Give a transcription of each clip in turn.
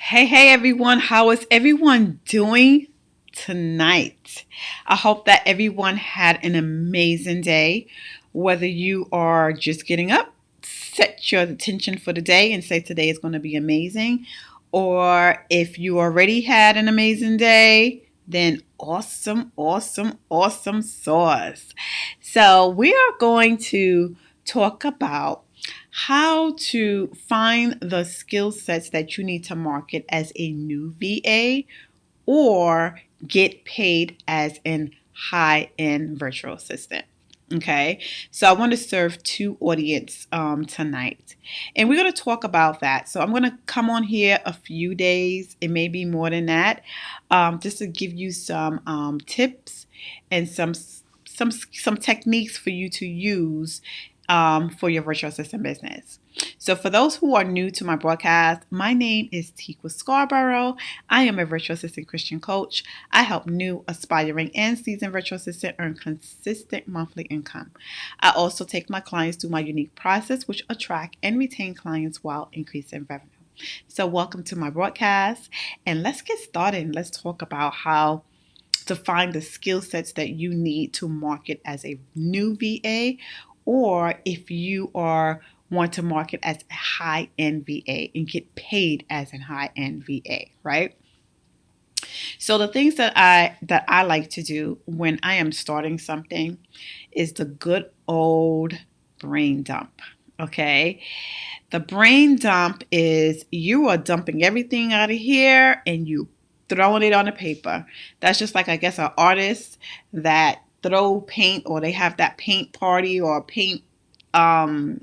Hey everyone, how is everyone doing tonight? I hope that everyone had an amazing day. Whether you are just getting up, set your attention for the day and say today is going to be amazing, or if you already had an amazing day, then awesome sauce. So, we are going to talk about how to find the skill sets that you need to market as a new VA or get paid as an high end virtual assistant. Okay, so I want to serve two audience tonight, and we're going to talk about that. So I'm going to come on here a few days, it may be more than that, just to give you some tips and some techniques for you to use for your virtual assistant business. So, for those who are new to my broadcast, my name is Tikwa Scarborough. I am a virtual assistant Christian coach. I help new, aspiring, and seasoned virtual assistant earn consistent monthly income. I also take my clients through my unique process, which attract and retain clients while increasing revenue. So, welcome to my broadcast, and let's get started. Let's talk about how to find the skill sets that you need to market as a new VA, or if you are want to market as a high-end VA and get paid as a high-end VA, right? So the things that I like to do when I am starting something is the good old brain dump. Okay? The brain dump is you are dumping everything out of here and you throwing it on the paper. That's just like, I guess, an artist that throw paint, or they have that paint party or paint um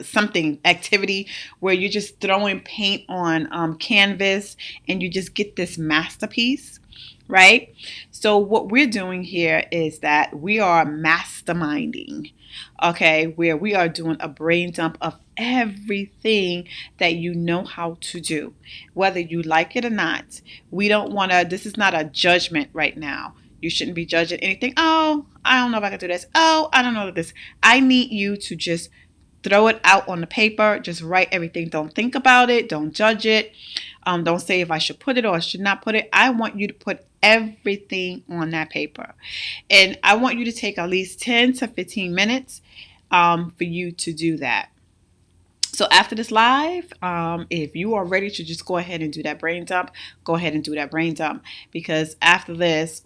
something activity where you're just throwing paint on canvas and you just get this masterpiece, right? So what we're doing here is that we are masterminding, okay, where we are doing a brain dump of everything that you know how to do, whether you like it or not. We don't want to, this is not a judgment right now. You shouldn't be judging anything. Oh, I don't know if I can do this. Oh, I don't know this. I need you to just throw it out on the paper. Just write everything. Don't think about it. Don't judge it. Don't say if I should put it or I should not put it. I want you to put everything on that paper. And I want you to take at least 10 to 15 minutes for you to do that. So after this live, if you are ready to just go ahead and do that brain dump, go ahead and do that brain dump. Because after this,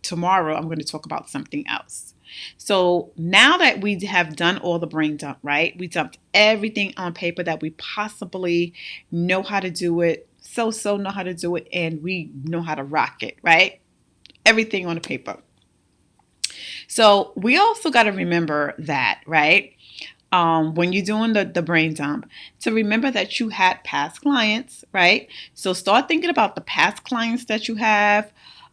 tomorrow, I'm going to talk about something else. So now that we have done all the brain dump, right? We dumped everything on paper that we possibly know how to do it, so know how to do it, and we know how to rock it, right? Everything on the paper. So we also got to remember that, right? When you're doing the brain dump, to remember that you had past clients, right? So start thinking about the past clients that you have,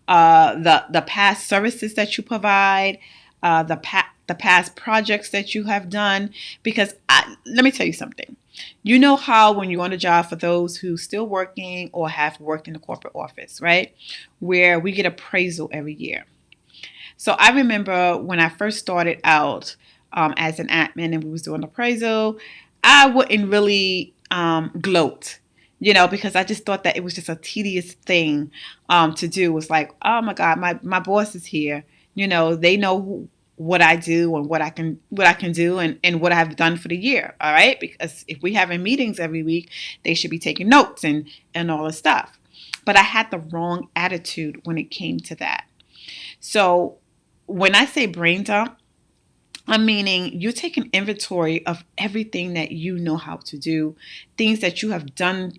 the past services that you provide, the past projects that you have done. Because let me tell you something. You know how when you're on a job, for those who still working or have worked in the corporate office, right, where we get appraisal every year. So I remember when I first started out as an admin and we was doing appraisal, I wouldn't really gloat, because I just thought that it was just a tedious thing to do. It was like, oh my God, my boss is here. They know what I do and what I can do and what I've done for the year. All right. Because if we having meetings every week, they should be taking notes and all the stuff. But I had the wrong attitude when it came to that. So when I say brain dump, I'm meaning you're taking inventory of everything that you know how to do, things that you have done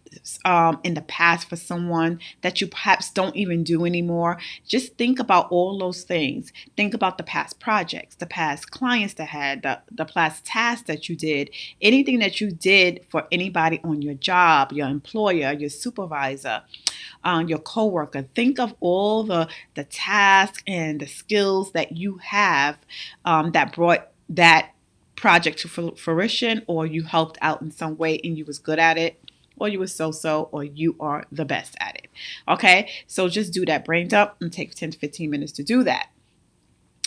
in the past for someone that you perhaps don't even do anymore. Just think about all those things. Think about the past projects, the past clients that had, the past tasks that you did, anything that you did for anybody on your job, your employer, your supervisor, your coworker. Think of all the tasks and the skills that you have that brought that project to fruition, or you helped out in some way and you was good at it, or you were so, or you are the best at it. Okay, so just do that brain dump and take 10 to 15 minutes to do that.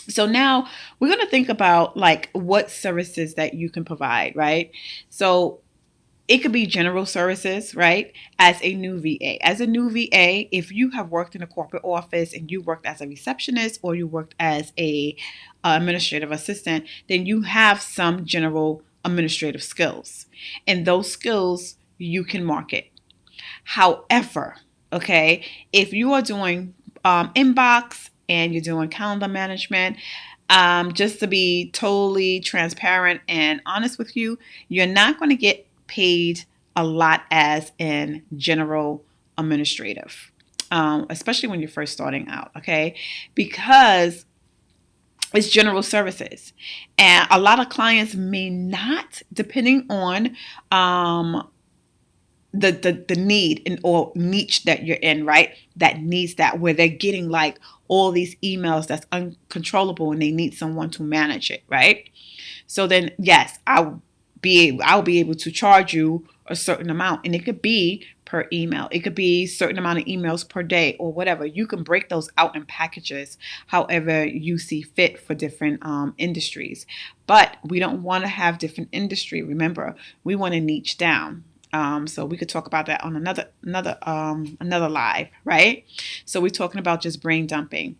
So now we're going to think about like what services that you can provide, right? So It could be general services, right? As a new VA. As a new VA, if you have worked in a corporate office and you worked as a receptionist or you worked as a administrative assistant, then you have some general administrative skills. And those skills you can market. However, okay, if you are doing inbox and you're doing calendar management, just to be totally transparent and honest with you, you're not going to get paid a lot as in general administrative, especially when you're first starting out, okay? Because it's general services. And a lot of clients may not, depending on the need and or niche that you're in, right? That needs that, where they're getting like all these emails that's uncontrollable and they need someone to manage it, right? So then yes, I'll be able to charge you a certain amount, and it could be per email. It could be a certain amount of emails per day or whatever. You can break those out in packages however you see fit for different industries. But we don't want to have different industry. Remember, we want to niche down. So we could talk about that on another live, right? So we're talking about just brain dumping.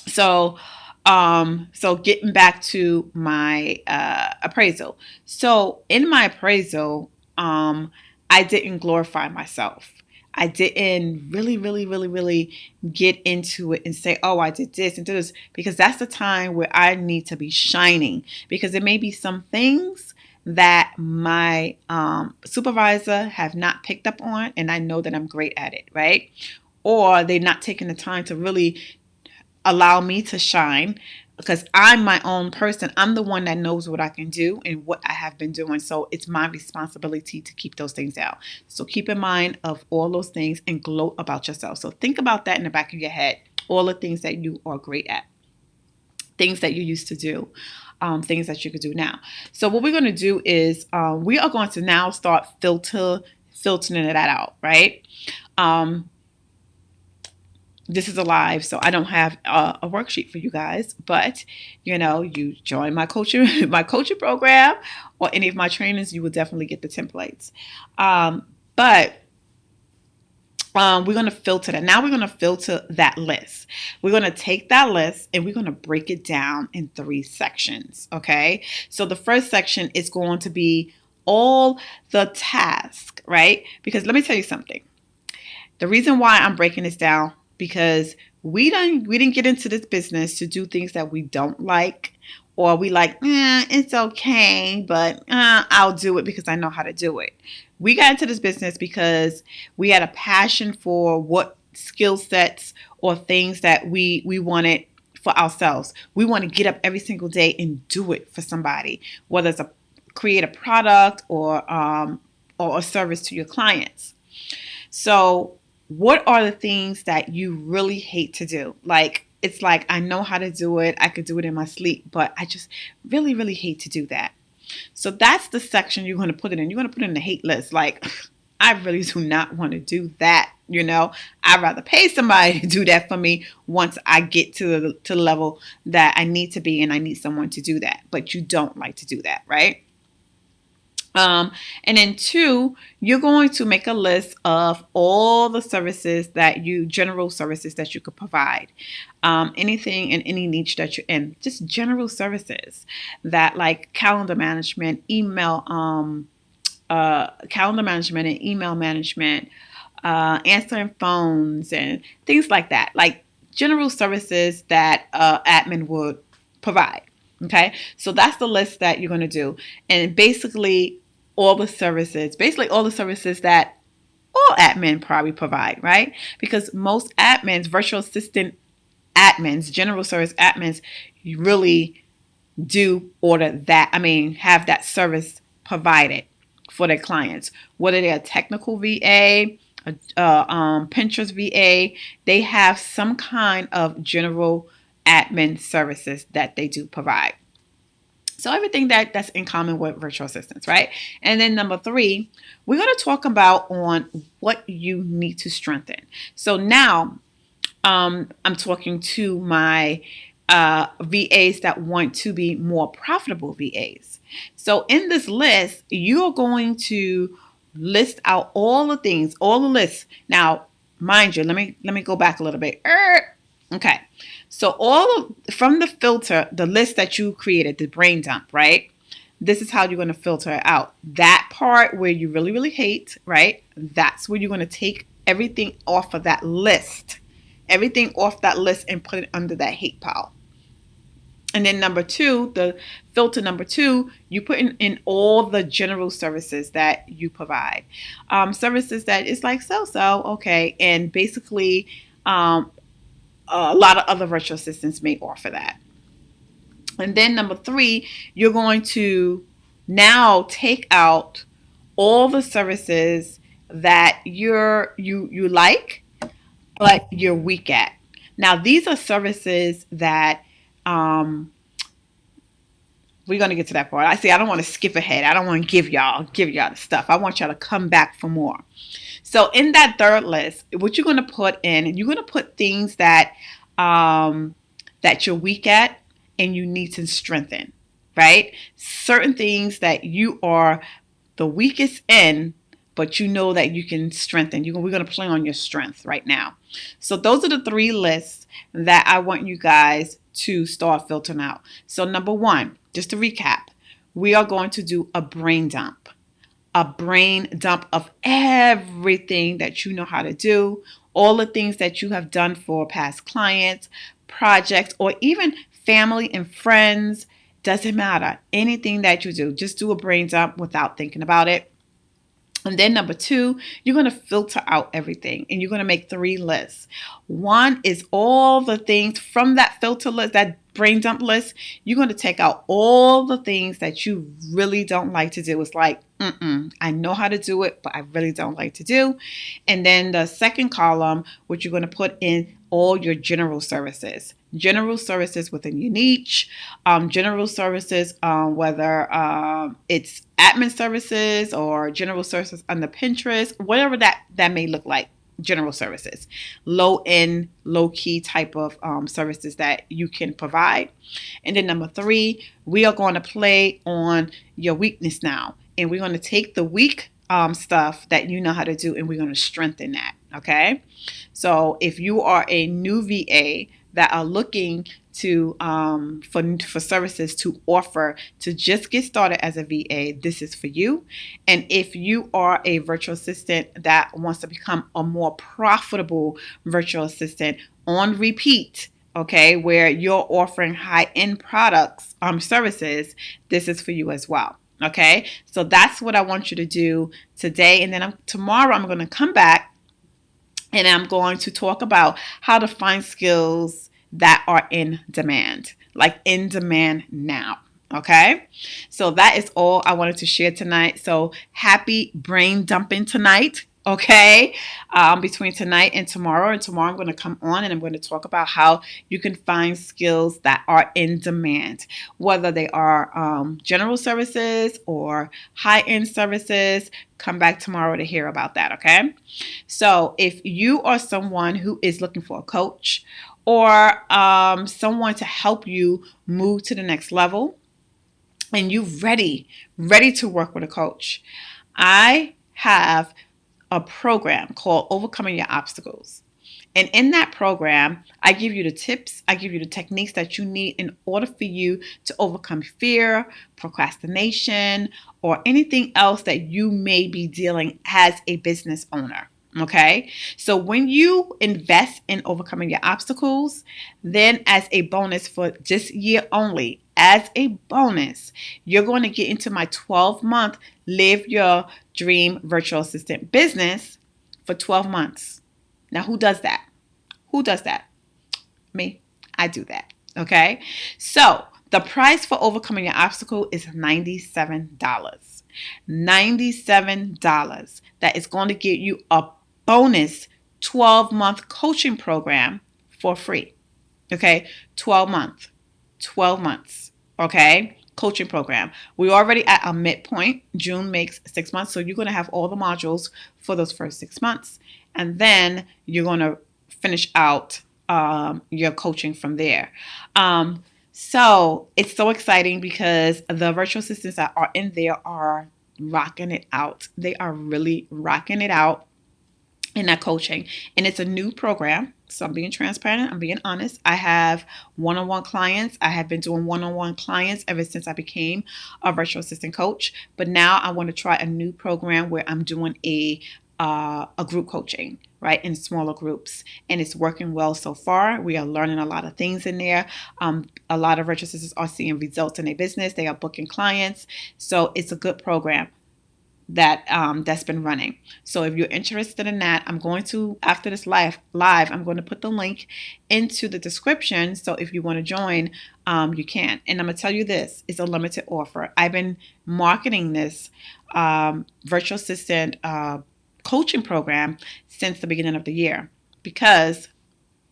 So so getting back to my appraisal. So in my appraisal, I didn't glorify myself. I didn't really get into it and say, oh, I did this and do this, because that's the time where I need to be shining, because there may be some things that my supervisor have not picked up on, and I know that I'm great at it, right? Or they're not taking the time to really allow me to shine, because I'm my own person. I'm the one that knows what I can do and what I have been doing. So it's my responsibility to keep those things out. So keep in mind of all those things and gloat about yourself. So think about that in the back of your head. All the things that you are great at, things that you used to do, things that you could do now. So what we're going to do is we are going to now start filtering that out, right? This is a live, so I don't have a worksheet for you guys, but you join my coaching program or any of my trainings, you will definitely get the templates. But we're going to filter that. Now we're going to filter that list. We're going to take that list and we're going to break it down in 3 sections. Okay. So the first section is going to be all the tasks, right? Because let me tell you something. The reason why I'm breaking this down, because we didn't get into this business to do things that we don't like, or we like, it's okay, but I'll do it because I know how to do it. We got into this business because we had a passion for what skill sets or things that we wanted for ourselves. We want to get up every single day and do it for somebody, whether it's create a product or a service to your clients. So what are the things that you really hate to do? It's like, I know how to do it. I could do it in my sleep, but I just really hate to do that. So that's the section you're going to put it in. You're going to put it in the hate list. Like, I really do not want to do that. I'd rather pay somebody to do that for me once I get to the level that I need to be, and I need someone to do that. But you don't like to do that, right? And then 2, you're going to make a list of all the general services that you could provide. Anything in any niche that you're in, just general services that, like calendar management, calendar management and email management, answering phones and things like that. Like general services that admin would provide. Okay, so that's the list that you're going to do. And basically all the services that all admin probably provide, right? Because most admins, virtual assistant admins, general service admins, really do have that service provided for their clients. Whether they're a technical VA, Pinterest VA, they have some kind of general admin services that they do provide. So everything that's in common with virtual assistants, right? And then number 3, we're going to talk about on what you need to strengthen. So now I'm talking to my VAs that want to be more profitable VAs. So in this list, you're going to list out all the things, all the lists. Now, mind you, let me go back a little bit. Okay. So from the filter, the list that you created, the brain dump, right? This is how you're going to filter it out. That part where you really, really hate, right? That's where you're going to take everything off of that list. Everything off that list and put it under that hate pile. And then number two, the filter number two, you put in all the general services that you provide. Services that is like so, okay. And basically, a lot of other virtual assistants may offer that. And then number three, you're going to now take out all the services that you like, but you're weak at. Now, these are services that we're going to get to that part. I don't want to skip ahead. I don't want to give y'all the stuff. I want y'all to come back for more. So in that third list, what you're going to put in, you're going to put things that that you're weak at and you need to strengthen, right? Certain things that you are the weakest in, but you know that you can strengthen. We're going to play on your strength right now. So those are the three lists that I want you guys to start filtering out. So number one, just to recap, we are going to do a brain dump. A brain dump of everything that you know how to do, all the things that you have done for past clients, projects, or even family and friends. Doesn't matter. Anything that you do, just do a brain dump without thinking about it. And then number two, you're going to filter out everything and you're going to make three lists. One is all the things from that filter list, that brain dump list. You're going to take out all the things that you really don't like to do. It's like, I know how to do it, but I really don't like to do. And then the second column, which you're going to put in all your general services. General services within your niche, general services, whether it's admin services or general services under Pinterest, whatever that may look like. General services, low end, low key type of services that you can provide. And then number three, we are going to play on your weakness now, and we're going to take the weak stuff that you know how to do, and we're going to strengthen that. Okay, so if you are a new VA that are looking to for services to offer to just get started as a VA, this is for you. And if you are a virtual assistant that wants to become a more profitable virtual assistant on repeat, okay, where you're offering high-end products, services, this is for you as well. Okay, so that's what I want you to do today. And then tomorrow I'm going to come back and I'm going to talk about how to find skills that are in demand, like in demand now. Okay, so that is all I wanted to share tonight. So happy brain dumping tonight. Okay, between tonight and tomorrow. And tomorrow I'm going to come on and I'm going to talk about how you can find skills that are in demand, whether they are general services or high-end services. Come back tomorrow to hear about that. Okay, so if you are someone who is looking for a coach or someone to help you move to the next level, and you're ready to work with a coach, I have a program called Overcoming Your Obstacles. And in that program, I give you the tips, I give you the techniques that you need in order for you to overcome fear, procrastination, or anything else that you may be dealing as a business owner. Okay, so when you invest in Overcoming Your Obstacles, then as a bonus for this year only, as a bonus, you're going to get into my 12-month Live Your Dream Virtual Assistant business for 12 months. Now, who does that? Who does that? Me. I do that. Okay, so the price for Overcoming Your Obstacle is $97. $97. That is going to get you a bonus 12-month coaching program for free. Okay, 12 months. Okay, coaching program. We're already at a midpoint. June makes 6 months, so you're going to have all the modules for those first 6 months, and then you're going to finish out your coaching from there. So it's so exciting because the virtual assistants that are in there are rocking it out. They are really rocking it out in that coaching. And it's a new program. So I'm being transparent. I'm being honest. I have one-on-one clients. I have been doing one-on-one clients ever since I became a virtual assistant coach. But now I want to try a new program where I'm doing a group coaching, right, in smaller groups, and it's working well so far. We are learning a lot of things in there. A lot of virtual assistants are seeing results in their business. They are booking clients, so it's a good program that's been running. So if you're interested in that, I'm going to, after this live, I'm going to put the link into the description. So if you want to join, you can. And I'm going to tell you this, it's a limited offer. I've been marketing this virtual assistant coaching program since the beginning of the year because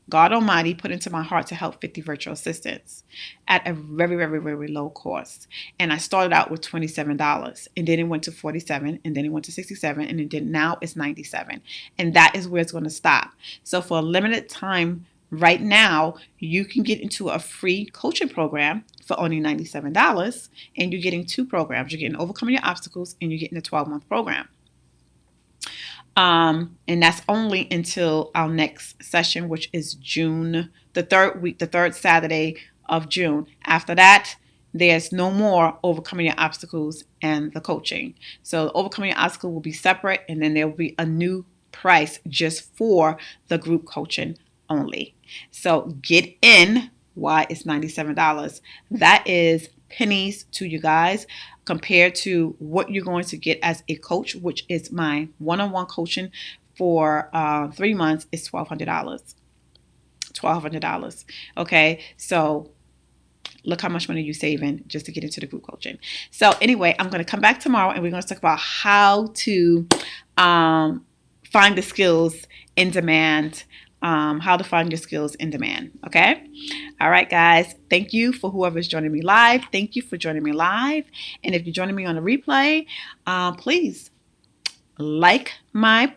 God Almighty put into my heart to help 50 virtual assistants at a very, very, very low cost. And I started out with $27, and then it went to $47, and then it went to $67, and then now it's $97. And that is where it's going to stop. So for a limited time right now, you can get into a free coaching program for only $97, and you're getting two programs. You're getting Overcoming Your Obstacles, and you're getting a 12-month program. And that's only until our next session, which is June, the third Saturday of June. After that, there's no more Overcoming Your Obstacles and the coaching. So Overcoming Your Obstacle will be separate, and then there will be a new price just for the group coaching only. So get in. Why it's $97. That is pennies to you guys compared to what you're going to get as a coach, which is my one-on-one coaching for 3 months is $1,200. $1,200. Okay, so look how much money you're saving just to get into the group coaching. So anyway, I'm going to come back tomorrow and we're going to talk about how to find the skills in demand. How to find your skills in demand. Okay. All right, guys. Thank you for whoever's joining me live. Thank you for joining me live. And if you're joining me on a replay, please like my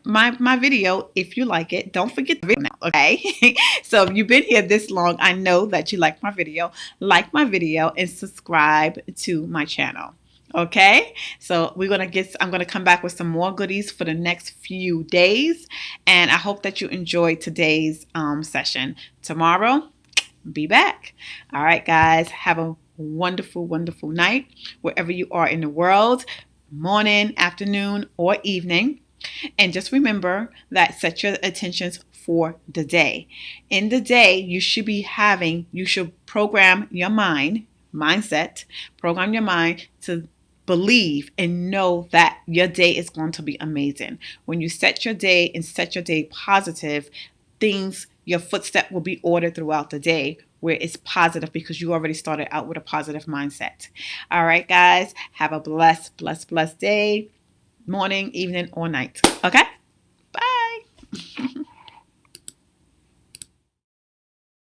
video if you like it. Don't forget the video now, okay? So if you've been here this long, I know that you like my video. Like my video and subscribe to my channel. Okay, so I'm gonna come back with some more goodies for the next few days, and I hope that you enjoyed today's session. Tomorrow, be back. All right, guys, have a wonderful, wonderful night wherever you are in the world, morning, afternoon, or evening. And just remember that set your intentions for the day. In the day, you should program your mindset, program your mind to believe and know that your day is going to be amazing. When you set your day and set your day positive, your footstep will be ordered throughout the day where it's positive because you already started out with a positive mindset. All right, guys, have a blessed day, morning, evening, or night. Okay?